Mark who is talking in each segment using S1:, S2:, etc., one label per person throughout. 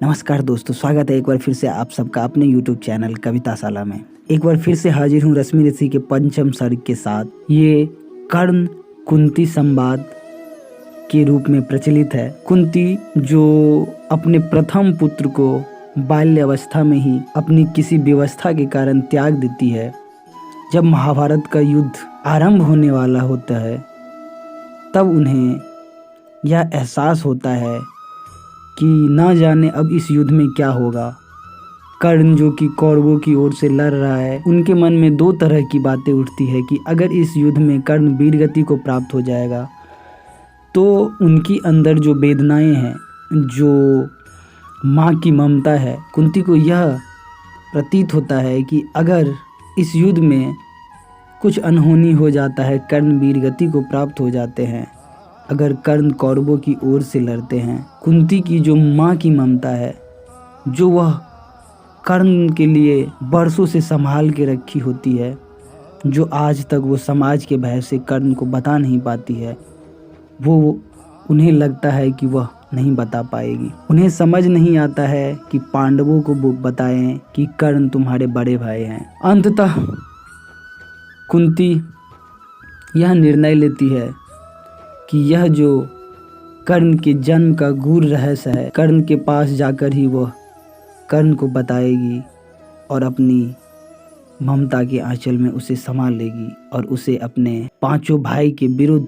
S1: नमस्कार दोस्तों, स्वागत है एक बार फिर से आप सबका अपने YouTube चैनल कविताशाला में। एक बार फिर से हाजिर हूँ रश्मि ऋषि के पंचम सर्ग के साथ। ये कर्ण कुंती संवाद के रूप में प्रचलित है। कुंती जो अपने प्रथम पुत्र को बाल्य अवस्था में ही अपनी किसी व्यवस्था के कारण त्याग देती है, जब महाभारत का युद्ध आरंभ होने वाला होता है तब उन्हें यह एहसास होता है कि ना जाने अब इस युद्ध में क्या होगा। कर्ण जो कि कौरवों की ओर से लड़ रहा है, उनके मन में दो तरह की बातें उठती है कि अगर इस युद्ध में कर्ण वीरगति को प्राप्त हो जाएगा तो उनकी अंदर जो वेदनाएं हैं, जो माँ की ममता है, कुंती को यह प्रतीत होता है कि अगर इस युद्ध में कुछ अनहोनी हो जाता है, कर्ण वीरगति को प्राप्त हो जाते हैं, अगर कर्ण कौरवों की ओर से लड़ते हैं, कुंती की जो माँ की ममता है, जो वह कर्ण के लिए बरसों से संभाल के रखी होती है, जो आज तक वो समाज के भय से कर्ण को बता नहीं पाती है, वो उन्हें लगता है कि वह नहीं बता पाएगी। उन्हें समझ नहीं आता है कि पांडवों को वो बताएं कि कर्ण तुम्हारे बड़े भाई हैं। अंततः कुंती यह निर्णय लेती है कि यह जो कर्ण के जन्म का गूढ़ रहस्य है, कर्ण के पास जाकर ही वह कर्ण को बताएगी और अपनी ममता के आंचल में उसे संभाल लेगी और उसे अपने पांचों भाई के विरुद्ध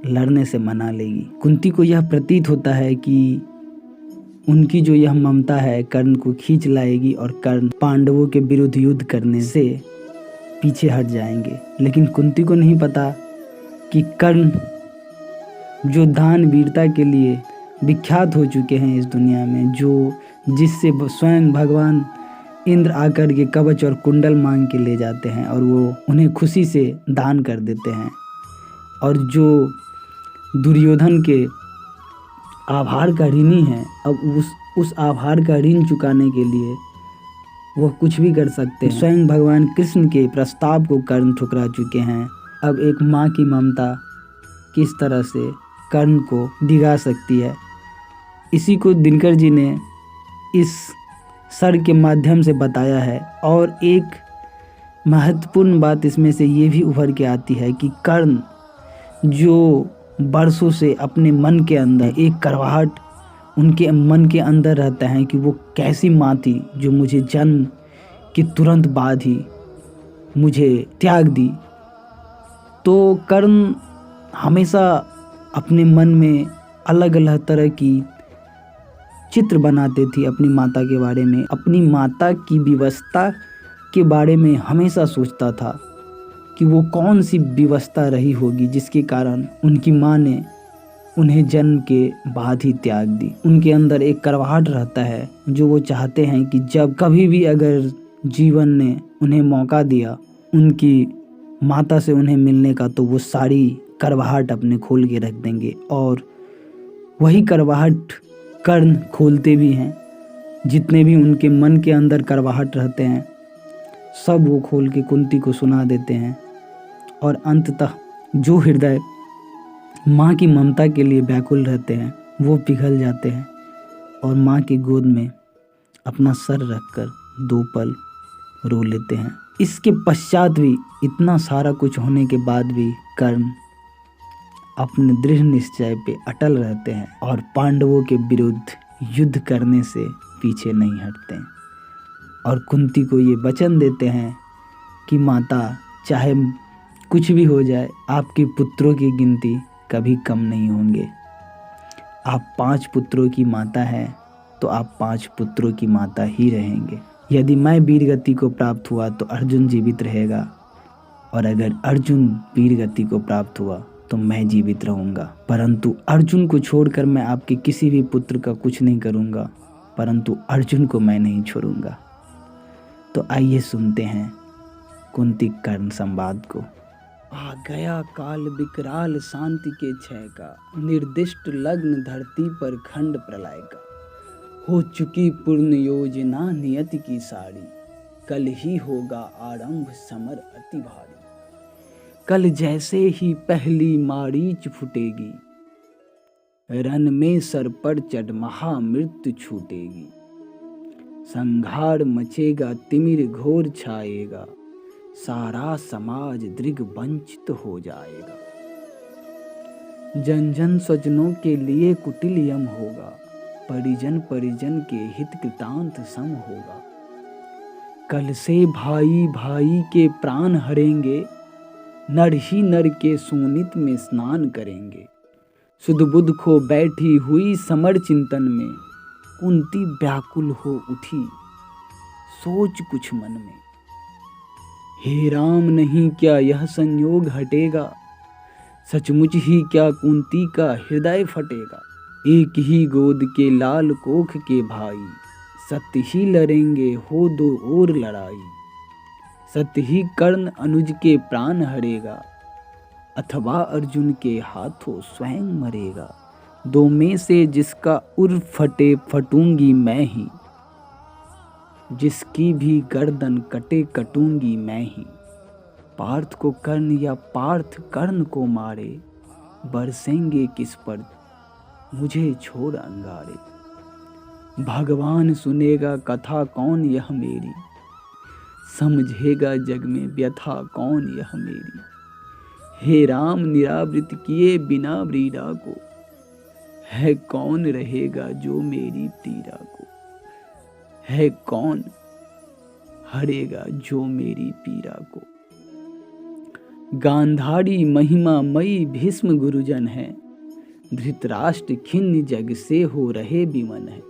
S1: लड़ने से मना लेगी। कुंती को यह प्रतीत होता है कि उनकी जो यह ममता है कर्ण को खींच लाएगी और कर्ण पांडवों के विरुद्ध युद्ध करने से पीछे हट जाएंगे। लेकिन कुंती को नहीं पता कि कर्ण जो दान वीरता के लिए विख्यात हो चुके हैं इस दुनिया में, जो जिससे स्वयं भगवान इंद्र आकर के कवच और कुंडल मांग के ले जाते हैं और वो उन्हें खुशी से दान कर देते हैं, और जो दुर्योधन के आभार का ऋणी है, अब उस आभार का ऋण चुकाने के लिए वह कुछ भी कर सकते हैं। स्वयं भगवान कृष्ण के प्रस्ताव को कर्ण ठुकरा चुके हैं। अब एक माँ की ममता किस तरह से कर्ण को डिगा सकती है, इसी को दिनकर जी ने इस सर्ग के माध्यम से बताया है। और एक महत्वपूर्ण बात इसमें से ये भी उभर के आती है कि कर्ण जो बरसों से अपने मन के अंदर एक करवाहट उनके मन के अंदर रहता है कि वो कैसी माँ थी जो मुझे जन्म के तुरंत बाद ही मुझे त्याग दी। तो कर्ण हमेशा अपने मन में अलग अलग तरह की चित्र बनाते थे अपनी माता के बारे में। अपनी माता की विवशता के बारे में हमेशा सोचता था कि वो कौन सी विवशता रही होगी जिसके कारण उनकी माँ ने उन्हें जन्म के बाद ही त्याग दी। उनके अंदर एक करवाहट रहता है जो वो चाहते हैं कि जब कभी भी अगर जीवन ने उन्हें मौका दिया उनकी माता से उन्हें मिलने का, तो वो सारी करवाहट अपने खोल के रख देंगे। और वही करवाहट कर्ण खोलते भी हैं। जितने भी उनके मन के अंदर करवाहट रहते हैं सब वो खोल के कुंती को सुना देते हैं। और अंततः जो हृदय माँ की ममता के लिए व्याकुल रहते हैं वो पिघल जाते हैं और माँ की गोद में अपना सर रखकर 2 पल रो लेते हैं। इसके पश्चात भी इतना सारा कुछ होने के बाद भी कर्ण अपने दृढ़ निश्चय पे अटल रहते हैं और पांडवों के विरुद्ध युद्ध करने से पीछे नहीं हटते हैं। और कुंती को ये वचन देते हैं कि माता, चाहे कुछ भी हो जाए, आपके पुत्रों की गिनती कभी कम नहीं होंगे। आप 5 पुत्रों की माता हैं तो आप 5 पुत्रों की माता ही रहेंगे। यदि मैं वीरगति को प्राप्त हुआ तो अर्जुन जीवित रहेगा, और अगर अर्जुन वीरगति को प्राप्त हुआ तो मैं जीवित रहूँगा। परंतु अर्जुन को छोड़कर मैं आपके किसी भी पुत्र का कुछ नहीं करूँगा, परंतु अर्जुन को मैं नहीं छोड़ूंगा। तो आइए सुनते हैं कुंती कर्ण संवाद को। आ गया काल विकराल शांति के क्षय का, निर्दिष्ट लग्न धरती पर खंड प्रलय का। हो चुकी पूर्ण योजना नियति की सारी, कल ही होगा आरंभ समर अति भारी। कल जैसे ही पहली मारीच फूटेगी, रन में सर पर चढ़ महामृत्यु छूटेगी। संघार मचेगा, तिमिर घोर छाएगा, सारा समाज दृग वंचित हो जाएगा। जन जन स्वजनों के लिए कुटिल यम होगा, परिजन परिजन के हित कृतांत सम होगा। कल से भाई भाई के प्राण हरेंगे, नर ही नर के सोनित में स्नान करेंगे। सुध बुध खो बैठी हुई समर चिंतन में, कुंती व्याकुल हो उठी सोच कुछ मन में। हे राम, नहीं क्या यह संयोग हटेगा, सचमुच ही क्या कुंती का हृदय फटेगा। एक ही गोद के लाल कोख के भाई, सत्य ही लड़ेंगे हो दो और लड़ाई। सत्य ही कर्ण अनुज के प्राण हरेगा, अथवा अर्जुन के हाथों स्वयं मरेगा। दो में से जिसका उर फटे फटूंगी मैं ही, जिसकी भी गर्दन कटे कटूंगी मैं ही। पार्थ को कर्ण या पार्थ कर्ण को मारे, बरसेंगे किस पर मुझे छोड़ अंगारे। भगवान सुनेगा कथा कौन यह मेरी, समझेगा जग में व्यथा कौन यह मेरी। हे राम, निरावृत किए बिना व्रीड़ा को, है कौन रहेगा जो मेरी पीड़ा को। है कौन हरेगा जो मेरी पीड़ा को। गांधारी महिमा मई भीष्म गुरुजन है, धृतराष्ट्र खिन्न जग से हो रहे विमन है।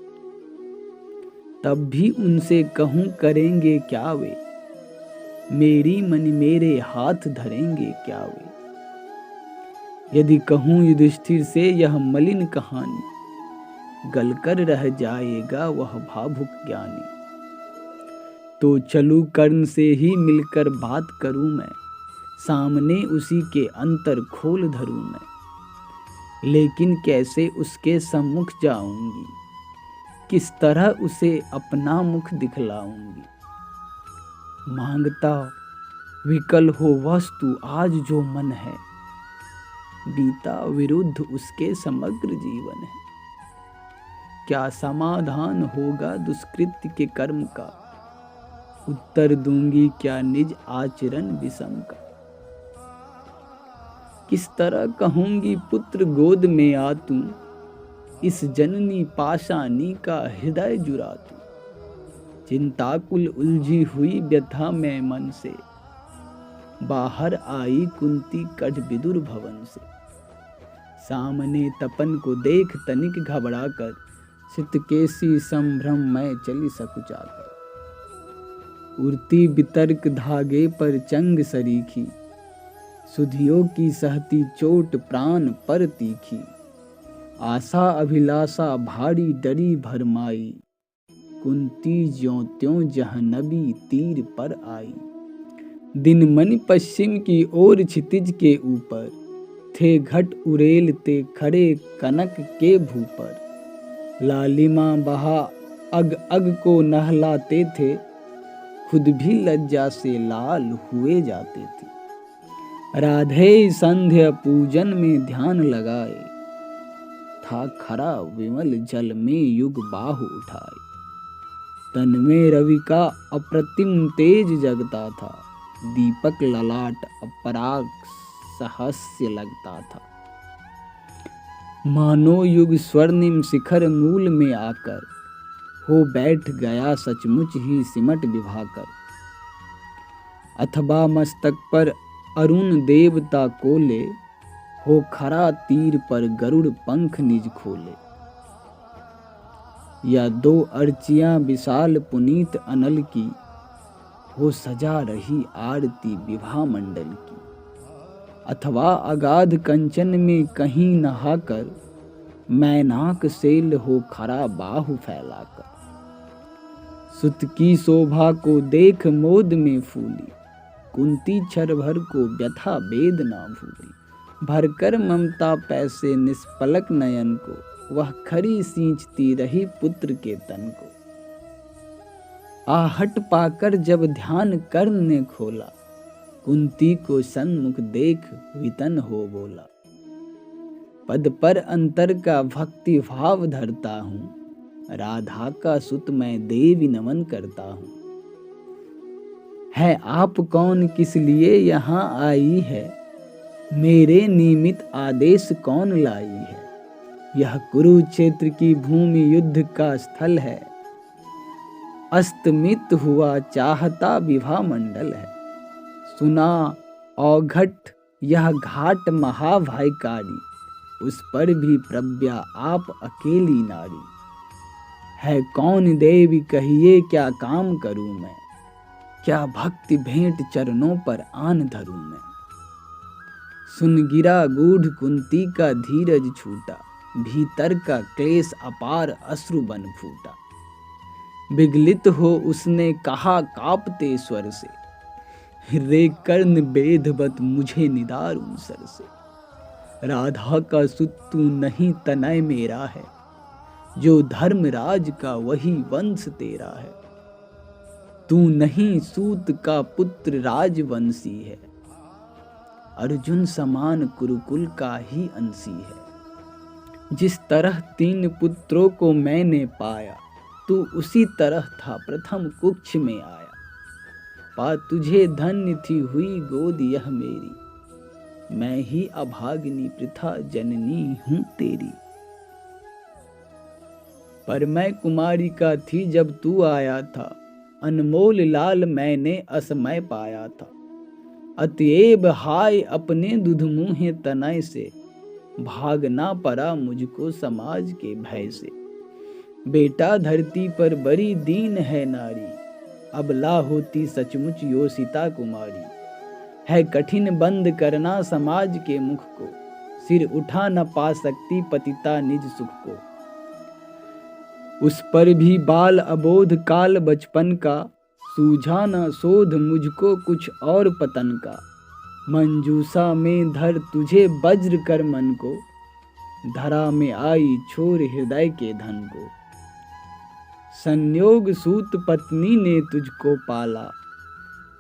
S1: तब भी उनसे कहूं करेंगे क्या वे, मेरी मन मेरे हाथ धरेंगे क्या वे। यदि कहूं युधिष्ठिर से यह मलिन कहानी, गलकर रह जाएगा वह भावुक ज्ञानी। तो चलूं कर्ण से ही मिलकर बात करूं मैं, सामने उसी के अंतर खोल धरूं मैं। लेकिन कैसे उसके सम्मुख जाऊंगी, किस तरह उसे अपना मुख दिखलाऊंगी। मांगता विकल हो वस्तु आज जो मन है, बीता विरुद्ध उसके समग्र जीवन है। क्या समाधान होगा दुष्कृत्य के कर्म का, उत्तर दूंगी क्या निज आचरण विषम का। किस तरह कहूंगी पुत्र गोद में आ तू, इस जननी पाशानी का हृदय जुरा तू। चिंताकुल उलझी हुई व्यथा में मन से, बाहर आई कुंती कढ़ विदुर भवन से। सामने तपन को देख तनिक घबरा कर, सितकेसी संभ्रम में चली सकुचाकर। उड़ती वितर्क धागे पर चंग सरीखी, सुधियों की सहती चोट प्राण पर तीखी। आशा अभिलाषा भारी डरी भरमाई, कुंती ज्यों त्यों जहनबी तीर पर आई। दिन मन पश्चिम की ओर क्षितिज के ऊपर, थे घट उड़ेलते खड़े कनक के भूपर। लालिमा बहा अग अग को नहलाते थे, खुद भी लज्जा से लाल हुए जाते थे। राधे संध्या पूजन में ध्यान लगाए, था खरा विमल जल में युग बाहु उठाए। तन में रवि का अप्रतिम तेज जगता था, दीपक ललाट अपराग सहस्य लगता था। मानो युग स्वर्णिम शिखर मूल में आकर, हो बैठ गया सचमुच ही सिमट विभाकर। अथवा मस्तक पर अरुण देवता कोले, हो खरा तीर पर गरुड़ पंख निज खोले। या दो अर्चियां विशाल पुनीत अनल की, हो सजा रही आरती विवाह मंडल की। अथवा अगाध कंचन में कहीं नहाकर, मैनाक सेल हो खरा बाहु फैलाकर। सुत की शोभा को देख मोद में फूली, कुंती क्षण भर को व्यथा वेद ना भूली। भरकर ममता पैसे निष्पलक नयन को, वह खरी सींचती रही पुत्र के तन को। आहट पाकर जब ध्यान कर्ण ने खोला, कुंती को सन्मुख देख वितन हो बोला। पद पर अंतर का भक्ति भाव धरता हूँ, राधा का सुत मैं देवी नमन करता हूँ। है आप कौन, किस लिए यहाँ आई है, मेरे निमित्त आदेश कौन लाई है। यह कुरुक्षेत्र की भूमि युद्ध का स्थल है, अस्तमित हुआ चाहता विवाह मंडल है। सुना औघट यह घाट महाभयकारी, उस पर भी प्रज्ञा आप अकेली नारी। है कौन देवी कहिए क्या काम करूं मैं, क्या भक्ति भेंट चरणों पर आन धरूं मैं। सुन गिरा गूढ़ कुंती का धीरज छूटा, भीतर का क्लेश अपार अश्रु बन फूटा। विगलित हो उसने कहा कांपते स्वर से, रे कर्ण बेधवत मुझे निदारूं सर से। राधा का सुत तू नहीं तनय मेरा है, जो धर्मराज का वही वंश तेरा है। तू नहीं सूत का पुत्र राजवंशी है, अर्जुन समान कुरुकुल का ही अंशी है। जिस तरह 3 पुत्रों को मैंने पाया, तू उसी तरह था प्रथम कुक्ष में आया। पा तुझे धन्य थी हुई गोद यह मेरी, मैं ही अभागिनी प्रथा जननी हूं तेरी। पर मैं कुमारी का थी जब तू आया था, अनमोल लाल मैंने असमय पाया था। अतएव हाय अपने दुधमुहे तनय से, भागना पड़ा मुझको समाज के भय से। बेटा धरती पर बड़ी दीन है नारी, अबला होती सचमुच यो सीता कुमारी। है कठिन बंद करना समाज के मुख को, सिर उठा न पा सकती पतिता निज सुख को। उस पर भी बाल अबोध काल बचपन का, सूझा न शोध मुझको कुछ और पतन का। मंजूसा में धर तुझे वज्र कर मन को, धरा में आई छोर हृदय के धन को। संयोग सूत पत्नी ने तुझको पाला,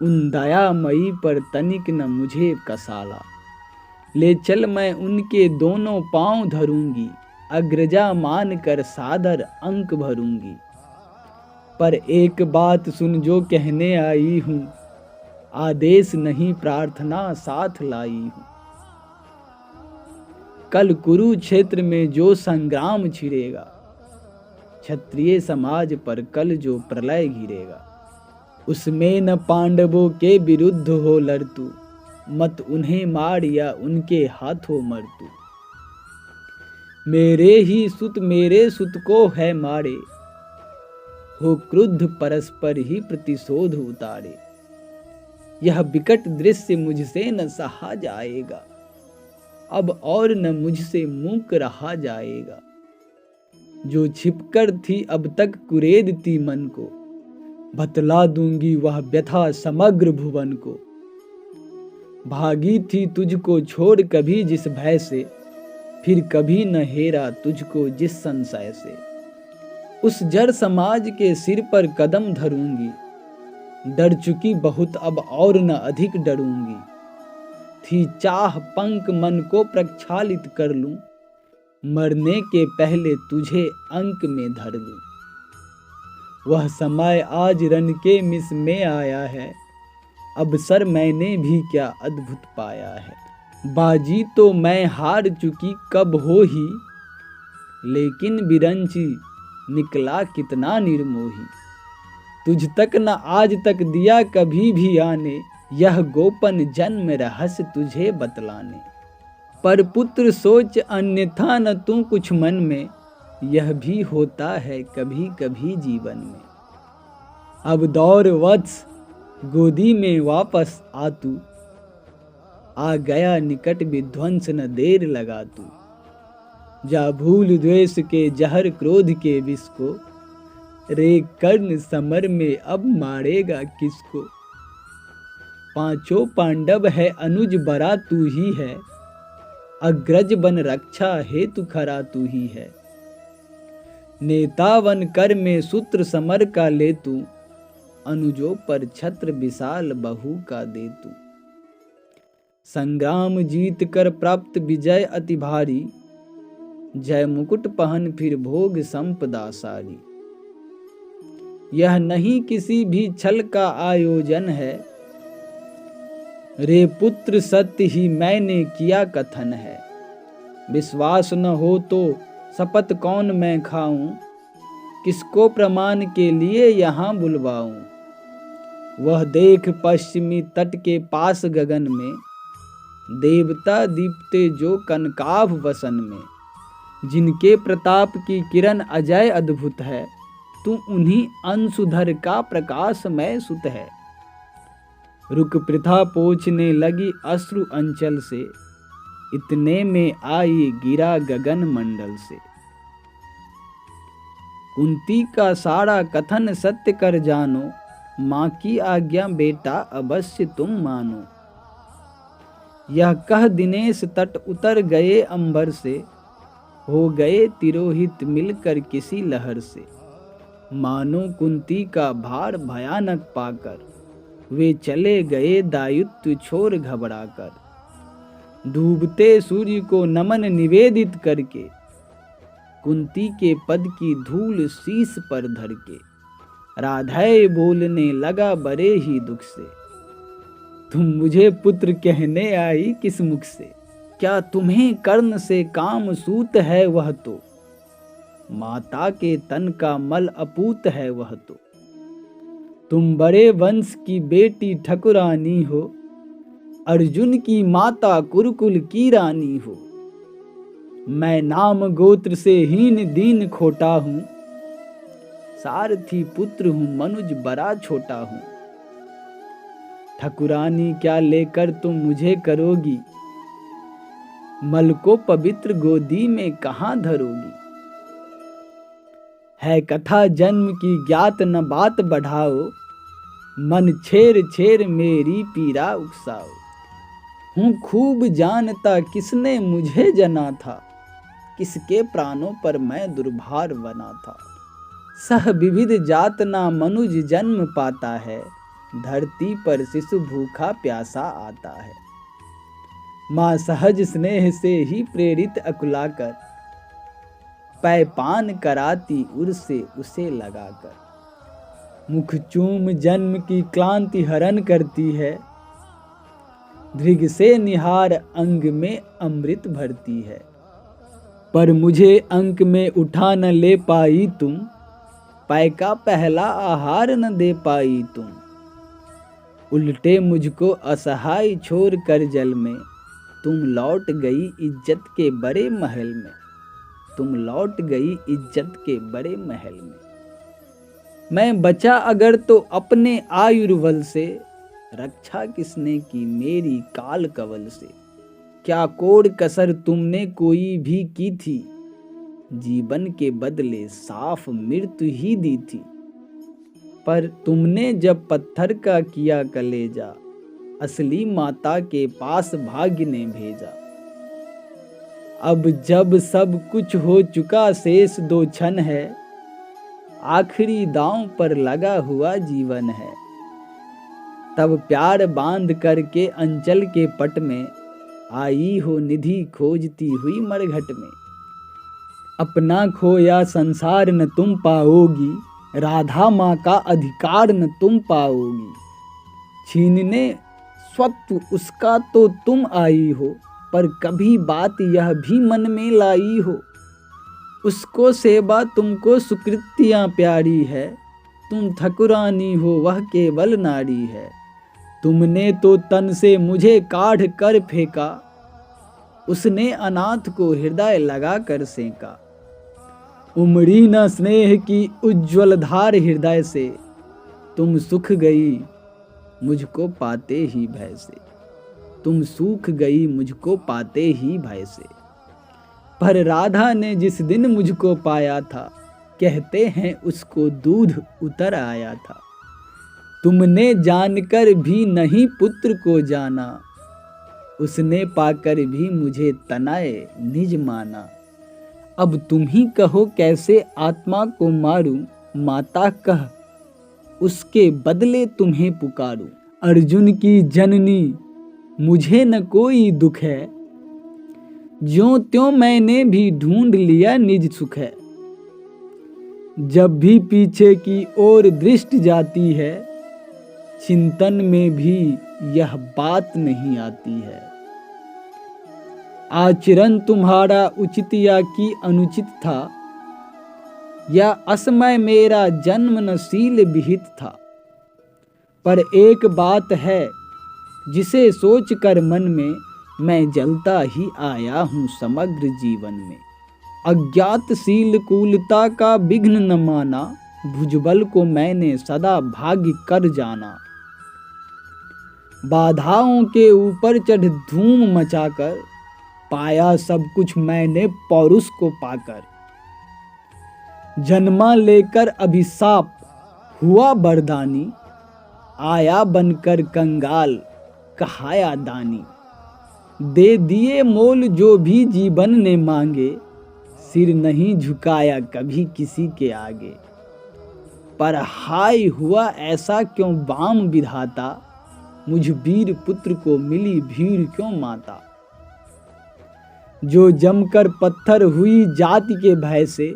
S1: उन दयामयी पर तनिक न मुझे कसाला। ले चल मैं उनके दोनों पांव धरूंगी, अग्रजा मान कर सादर अंक भरूंगी। पर एक बात सुन जो कहने आई हूं, आदेश नहीं प्रार्थना साथ लाई हूं। कल कुरुक्षेत्र में जो संग्राम छिड़ेगा, क्षत्रिय समाज पर कल जो प्रलय घिरेगा। उसमें न पांडवों के विरुद्ध हो लड़ तू, मत उन्हें मार या उनके हाथों मर तू। मेरे ही सुत मेरे सुत को है मारे, हो क्रुद्ध परस्पर ही प्रतिशोध उतारे। यह विकट दृश्य मुझसे न सहा जाएगा, अब और न मुझसे मूक रहा जाएगा। जो छिपकर थी अब तक कुरेदती मन को, बतला दूंगी वह व्यथा समग्र भुवन को। भागी थी तुझको छोड़ कभी जिस भय से, फिर कभी न हेरा तुझको जिस संशय से। उस जड़ समाज के सिर पर कदम धरूंगी, डर चुकी बहुत अब और न अधिक डरूंगी। थी चाह पंख मन को प्रक्षालित कर लूं, मरने के पहले तुझे अंक में धर लूं। वह समय आज रन के मिस में आया है, अवसर मैंने भी क्या अद्भुत पाया है। बाजी तो मैं हार चुकी कब हो ही, लेकिन बिरंची निकला कितना निर्मोही। तुझ तक न आज तक दिया कभी भी आने, यह गोपन जन्म रहस्य तुझे बतलाने। पर पुत्र सोच अन्यथा न तू कुछ मन में, यह भी होता है कभी कभी जीवन में। अब दौर वत्स गोदी में वापस आ तू, आ गया निकट विध्वंस न देर लगा तू। जा भूल द्वेष के जहर क्रोध के विष को, रे कर्ण समर में अब मारेगा किसको। पांचों पांडव है अनुज बरा तू ही है, अग्रज बन रक्षा हेतु खरा तू ही है। नेता वन कर में सूत्र समर का ले तू, अनुजों पर छत्र विशाल बहू का दे तू। संग्राम जीत कर प्राप्त विजय अति भारी, जय मुकुट पहन फिर भोग संपदा सारी। यह नहीं किसी भी छल का आयोजन है, रे पुत्र सत्य ही मैंने किया कथन है। विश्वास न हो तो शपथ कौन मैं खाऊं, किसको प्रमाण के लिए यहाँ बुलवाऊं। वह देख पश्चिमी तट के पास गगन में, देवता दीप्ते जो कनकाभ वसन में। जिनके प्रताप की किरण अजय अद्भुत है, तू उन्हीं अंशुधर का प्रकाशमय सुत है। रुक प्रथा पोंछने लगी अश्रु अंचल से, इतने में आई गिरा गगन मंडल से। कुंती का सारा कथन सत्य कर जानो, माँ की आज्ञा बेटा अवश्य तुम मानो। यह कह दिनेश तट उतर गए अंबर से, हो गए तिरोहित मिलकर किसी लहर से। मानो कुंती का भार भयानक पाकर, वे चले गए दायित्व छोड़ घबराकर। डूबते सूर्य को नमन निवेदित करके, कुंती के पद की धूल शीश पर धर के। राधे बोलने लगा बड़े ही दुख से, तुम मुझे पुत्र कहने आई किस मुख से। क्या तुम्हें कर्ण से काम सूत है वह तो, माता के तन का मल अपूत है वह तो। तुम बड़े वंश की बेटी ठकुरानी हो, अर्जुन की माता कुरुकुल की रानी हो। मैं नाम गोत्र से हीन दीन खोटा हूँ, सारथी पुत्र हूँ मनुज बड़ा छोटा हूँ। ठकुरानी क्या लेकर तुम मुझे करोगी, मल को पवित्र गोदी में कहाँ धरोगी। है कथा जन्म की ज्ञात न बात बढ़ाओ, मन छेर छेर मेरी पीड़ा उकसाओ। हूँ खूब जानता किसने मुझे जना था, किसके प्राणों पर मैं दुर्भार बना था। सह विविध जात ना मनुज जन्म पाता है, धरती पर शिशु भूखा प्यासा आता है। माँ सहज स्नेह से ही प्रेरित अकुलाकर, पैपान कराती उर से उसे लगाकर। मुख चूम जन्म की क्लांति हरण करती है, दृग से निहार अंग में अमृत भरती है। पर मुझे अंक में उठा न ले पाई तुम, पै का पहला आहार न दे पाई तुम। उल्टे मुझको असहाय छोड़ कर जल में, तुम लौट गई इज्जत के बड़े महल में। तुम लौट गई इज्जत के बड़े महल में। मैं बचा अगर तो अपने आयुर्बल से, रक्षा किसने की मेरी काल कवल से। क्या कोड़ कसर तुमने कोई भी की थी, जीवन के बदले साफ मृत्यु ही दी थी। पर तुमने जब पत्थर का किया कलेजा, असली माता के पास भाग्य ने भेजा। अब जब सब कुछ हो चुका शेष दो क्षण है, आखिरी दांव पर लगा हुआ जीवन है। तब प्यार बांध करके अंचल के पट में, आई हो निधि खोजती हुई मरघट में। अपना खोया संसार न तुम पाओगी, राधा माँ का अधिकार न तुम पाओगी। छीनने स्वत्व उसका तो तुम आई हो, पर कभी बात यह भी मन में लाई हो। उसको सेवा तुमको सुकृतियाँ प्यारी है, तुम ठकुरानी हो वह केवल नारी है। तुमने तो तन से मुझे काढ़ कर फेंका, उसने अनाथ को हृदय लगा कर सेंका। उमड़ी न स्नेह की उज्ज्वल धार हृदय से, तुम सुख गई मुझको पाते ही भय से। तुम सूख गई मुझको पाते ही भय से। पर राधा ने जिस दिन मुझको पाया था, कहते हैं उसको दूध उतर आया था। तुमने जानकर भी नहीं पुत्र को जाना, उसने पाकर भी मुझे तनाए निज माना। अब तुम ही कहो कैसे आत्मा को मारूं, माता कह उसके बदले तुम्हें पुकारूं। अर्जुन की जननी मुझे न कोई दुख है, ज्यों त्यों मैंने भी ढूंढ लिया निज सुख है। जब भी पीछे की ओर दृष्टि जाती है, चिंतन में भी यह बात नहीं आती है। आचरण तुम्हारा उचित या कि अनुचित था, या असमय मेरा जन्म नशील विहित था। पर एक बात है जिसे सोच कर मन में मैं जलता ही आया हूँ समग्र जीवन में। अज्ञातशील कूलता का विघ्न न माना, भुजबल को मैंने सदा भाग्य कर जाना। बाधाओं के ऊपर चढ़ धूम मचाकर, पाया सब कुछ मैंने पौरुष को पाकर। जन्मा लेकर अभिशाप हुआ बरदानी, आया बनकर कंगाल कहाया दानी। दे दिए मोल जो भी जीवन ने मांगे, सिर नहीं झुकाया कभी किसी के आगे। पर हाय हुआ ऐसा क्यों बाम विधाता, मुझ वीर पुत्र को मिली भीड़ क्यों माता। जो जमकर पत्थर हुई जाति के भय से,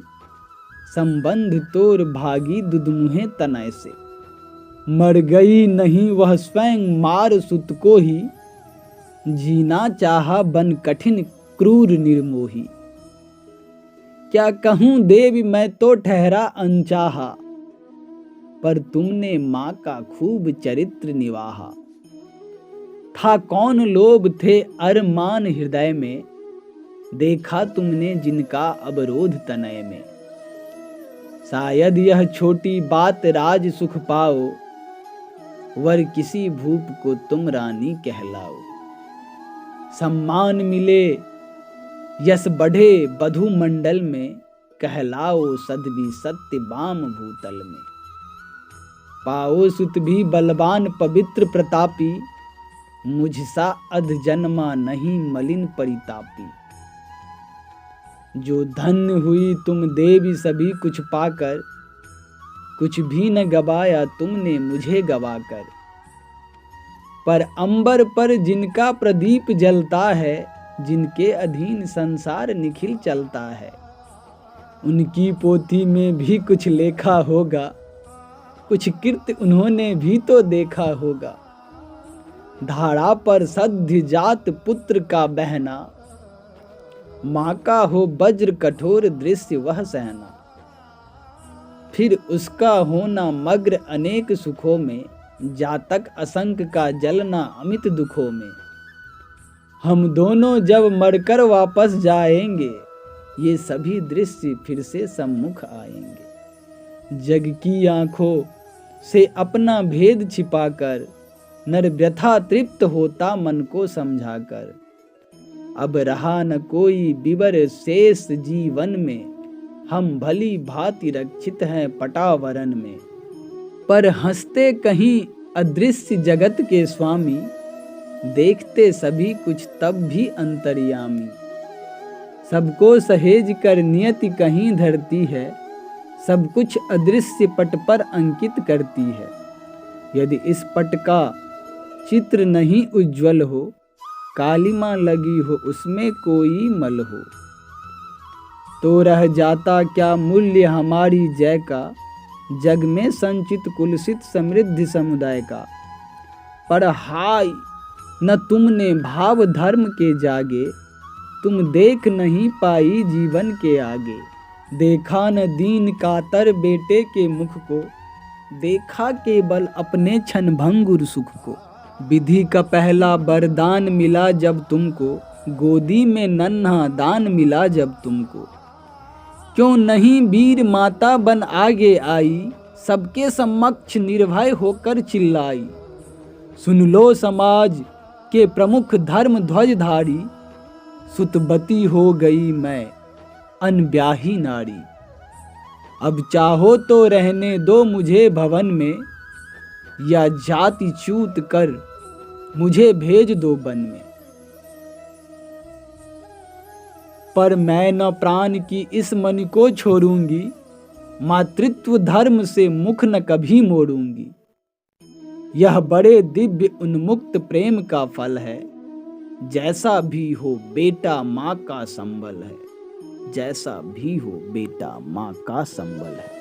S1: संबंध तोड़ भागी दुदमुहे तनय से। मर गई नहीं वह स्वयं मार सुत को ही, जीना चाहा बन कठिन क्रूर निर्मोही। क्या कहूँ देवी मैं तो ठहरा अनचाहा, पर तुमने माँ का खूब चरित्र निवाहा। था कौन लोभ थे अरमान हृदय में, देखा तुमने जिनका अवरोध तनय में। शायद यह छोटी बात राज सुख पाओ, वर किसी भूप को तुम रानी कहलाओ। सम्मान मिले यश बढ़े बधु मंडल में, कहलाओ सदबी सत्य बाम भूतल में। पाओ सुत भी बलवान पवित्र प्रतापी, मुझसा अध जन्मा नहीं मलिन परितापी। जो धन्य हुई तुम देवी सभी कुछ पाकर, कुछ भी न गवाया तुमने मुझे गवाकर। पर अंबर पर जिनका प्रदीप जलता है, जिनके अधीन संसार निखिल चलता है। उनकी पोथी में भी कुछ लेखा होगा, कुछ कृत्य उन्होंने भी तो देखा होगा। धारा पर सद्य जात पुत्र का बहना, माँ का हो वज्र कठोर दृश्य वह सहना। फिर उसका होना मग्न अनेक सुखों में, जातक असंख्य का जलना अमित दुखों में। हम दोनों जब मरकर वापस जाएंगे, ये सभी दृश्य फिर से सम्मुख आएंगे। जग की आंखों से अपना भेद छिपाकर, नर व्यथा तृप्त होता मन को समझाकर। अब रहा न कोई विवर शेष जीवन में, हम भली भांति रक्षित हैं पटावरण में। पर हंसते कहीं अदृश्य जगत के स्वामी, देखते सभी कुछ तब भी अंतर्यामी। सबको सहेज कर नियति कहीं धरती है, सब कुछ अदृश्य पट पर अंकित करती है। यदि इस पट का चित्र नहीं उज्ज्वल हो, कालिमा लगी हो उसमें कोई मल हो, तो रह जाता क्या मूल्य हमारी जय का, जग में संचित कुलसित समृद्धि समुदाय का। पर हाय न तुमने भाव धर्म के जागे, तुम देख नहीं पाई जीवन के आगे। देखा न दीन कातर बेटे के मुख को, देखा केवल अपने क्षणभंगुर सुख को। विधि का पहला वरदान मिला जब तुमको, गोदी में नन्हा दान मिला जब तुमको। क्यों नहीं वीर माता बन आगे आई, सबके समक्ष निर्भय होकर चिल्लाई। सुन लो समाज के प्रमुख धर्म ध्वजधारी, सुतवती हो गई मैं अनब्याही नारी। अब चाहो तो रहने दो मुझे भवन में, या जाति च्यूत कर मुझे भेज दो वन में। पर मैं न प्राण की इस मन को छोड़ूंगी, मातृत्व धर्म से मुख न कभी मोड़ूंगी। यह बड़े दिव्य उन्मुक्त प्रेम का फल है, जैसा भी हो बेटा माँ का संबल है, जैसा भी हो बेटा माँ का संबल है।